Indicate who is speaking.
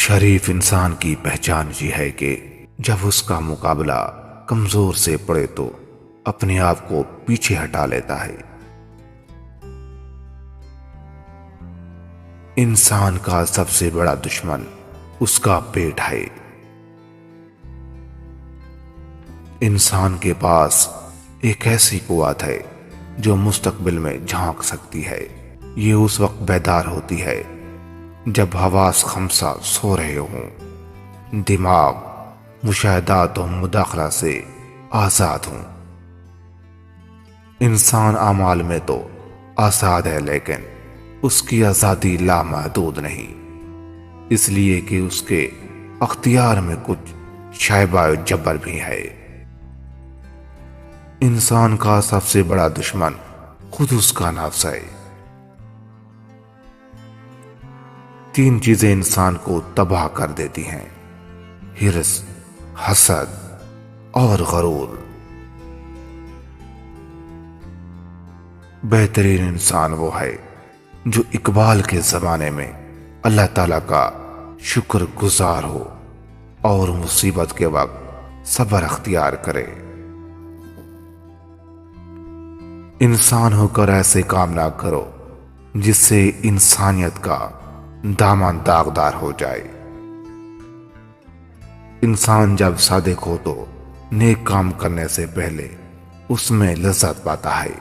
Speaker 1: شریف انسان کی پہچان یہ ہے کہ جب اس کا مقابلہ کمزور سے پڑے تو اپنے آپ کو پیچھے ہٹا لیتا ہے۔ انسان کا سب سے بڑا دشمن اس کا پیٹ ہے۔ انسان کے پاس ایک ایسی قوت ہے جو مستقبل میں جھانک سکتی ہے۔ یہ اس وقت بیدار ہوتی ہے جب حواس خمسہ سو رہے ہوں، دماغ مشاہدات و مداخلہ سے آزاد ہوں۔ انسان اعمال میں تو آزاد ہے لیکن اس کی آزادی لامحدود نہیں، اس لیے کہ اس کے اختیار میں کچھ شائبہ جبر بھی ہے۔ انسان کا سب سے بڑا دشمن خود اس کا نفس ہے۔ تین چیزیں انسان کو تباہ کر دیتی ہیں: حرص، حسد اور غرور۔ بہترین انسان وہ ہے جو اقبال کے زمانے میں اللہ تعالیٰ کا شکر گزار ہو اور مصیبت کے وقت صبر اختیار کرے۔ انسان ہو کر ایسے کام نہ کرو جس سے انسانیت کا دامن داغدار ہو جائے۔ انسان جب صادق ہو تو نیک کام کرنے سے پہلے اس میں لذت پاتا ہے۔